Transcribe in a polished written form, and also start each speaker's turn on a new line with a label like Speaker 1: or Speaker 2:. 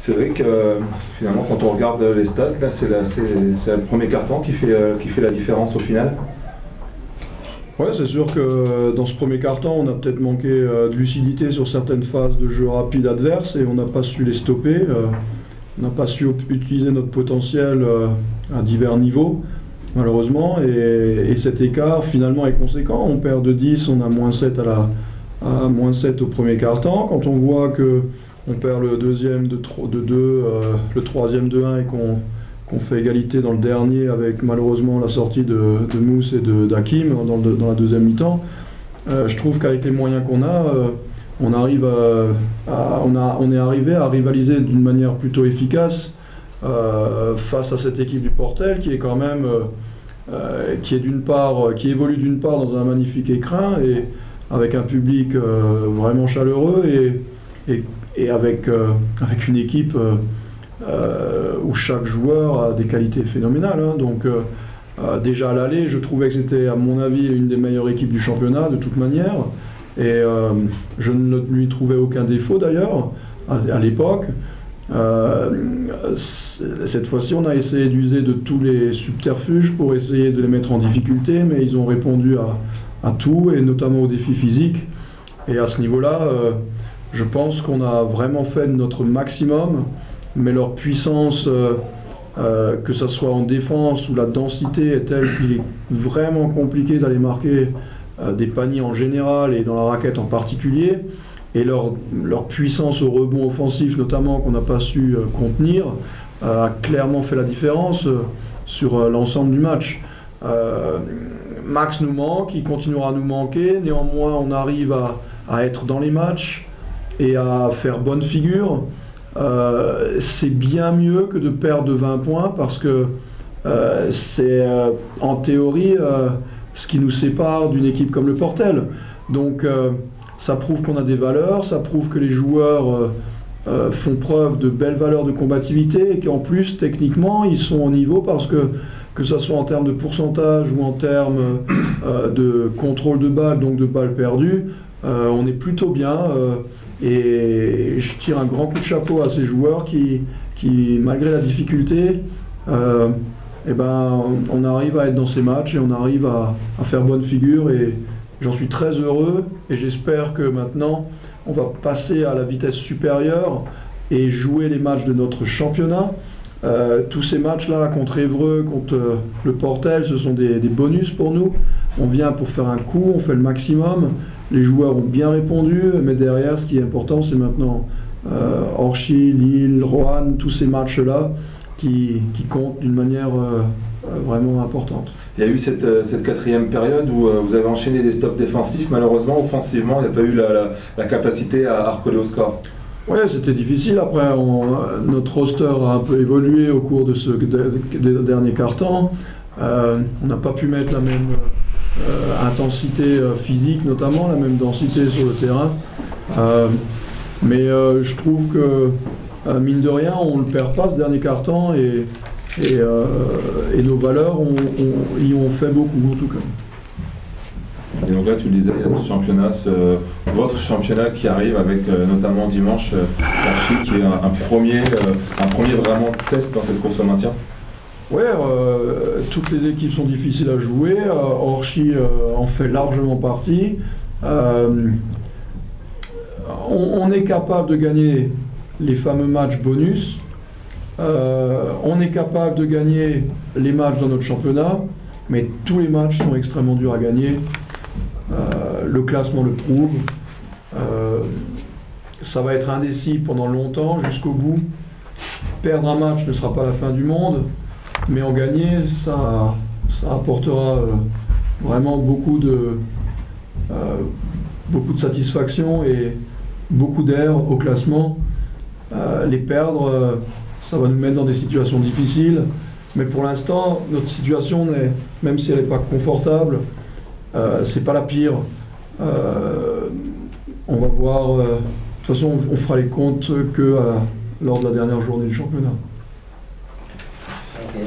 Speaker 1: C'est vrai que finalement, quand on regarde les stats, là, c'est le premier carton qui fait la différence au final.
Speaker 2: Ouais, c'est sûr que dans ce premier quart-temps, on a peut-être manqué de lucidité sur certaines phases de jeu rapide adverse et on n'a pas su les stopper. On n'a pas su utiliser notre potentiel à divers niveaux, malheureusement. Et cet écart, finalement, est conséquent. On perd de 10, on a -7 à -7 au premier quart-temps. Quand on voit qu'on perd le deuxième de 2, le troisième de 1 et qu'on fait égalité dans le dernier avec malheureusement la sortie de Mousse et d'Hakim dans la deuxième mi-temps, je trouve qu'avec les moyens qu'on a, on est arrivé à rivaliser d'une manière plutôt efficace face à cette équipe du Portel qui est quand même qui évolue d'une part dans un magnifique écrin et avec un public vraiment chaleureux et avec une équipe où chaque joueur a des qualités phénoménales. Hein. Donc déjà à l'aller, je trouvais que c'était à mon avis une des meilleures équipes du championnat de toute manière. Et je ne lui trouvais aucun défaut d'ailleurs à l'époque. Cette fois-ci, on a essayé d'user de tous les subterfuges pour essayer de les mettre en difficulté, mais ils ont répondu à tout, et notamment aux défis physiques. Et à ce niveau-là, je pense qu'on a vraiment fait de notre maximum, mais leur puissance, que ce soit en défense ou la densité est telle qu'il est vraiment compliqué d'aller marquer des paniers en général et dans la raquette en particulier, et leur puissance au rebond offensif notamment qu'on n'a pas su contenir a clairement fait la différence sur l'ensemble du match. Max nous manque, il continuera à nous manquer, néanmoins on arrive à être dans les matchs et à faire bonne figure. C'est bien mieux que de perdre de 20 points parce que c'est en théorie ce qui nous sépare d'une équipe comme le Portel. Donc ça prouve qu'on a des valeurs, ça prouve que les joueurs font preuve de belles valeurs de combativité et qu'en plus techniquement ils sont au niveau parce que ce soit en termes de pourcentage ou en termes de contrôle de balle, donc de balles perdues, on est plutôt bien. Et je tire un grand coup de chapeau à ces joueurs qui malgré la difficulté, on arrive à être dans ces matchs et on arrive à faire bonne figure, et j'en suis très heureux, et j'espère que maintenant on va passer à la vitesse supérieure et jouer les matchs de notre championnat. Tous ces matchs-là contre Évreux, contre le Portel, ce sont des bonus pour nous. On vient pour faire un coup, on fait le maximum. Les joueurs ont bien répondu, mais derrière, ce qui est important, c'est maintenant Orchy, Lille, Roanne, tous ces matchs-là qui comptent d'une manière vraiment importante.
Speaker 1: Il y a eu cette quatrième période où vous avez enchaîné des stops défensifs. Malheureusement, offensivement, il n'y a pas eu la capacité à recoller au score.
Speaker 2: Oui, c'était difficile. Après, notre roster a un peu évolué au cours de ce dernier quart-temps. On n'a pas pu mettre la même intensité physique, notamment, la même densité sur le terrain. Mais je trouve que, mine de rien, on ne le perd pas ce dernier quart-temps et nos valeurs y ont fait beaucoup, en tout cas.
Speaker 1: Et donc là, tu le disais, il y a ce championnat, votre championnat qui arrive avec notamment dimanche Orchy, qui est un premier vraiment test dans cette course au maintien.
Speaker 2: Oui, toutes les équipes sont difficiles à jouer. Orchy en fait largement partie. On est capable de gagner les fameux matchs bonus. On est capable de gagner les matchs dans notre championnat, mais tous les matchs sont extrêmement durs à gagner. Le classement le prouve. Ça va être indécis pendant longtemps, jusqu'au bout. Perdre un match ne sera pas la fin du monde, mais en gagner, ça apportera vraiment beaucoup de satisfaction et beaucoup d'air au classement. Les perdre, ça va nous mettre dans des situations difficiles, mais pour l'instant, notre situation, même si elle n'est pas confortable, c'est pas la pire. On va voir. De toute façon, on fera les comptes lors de la dernière journée du championnat.
Speaker 3: Okay,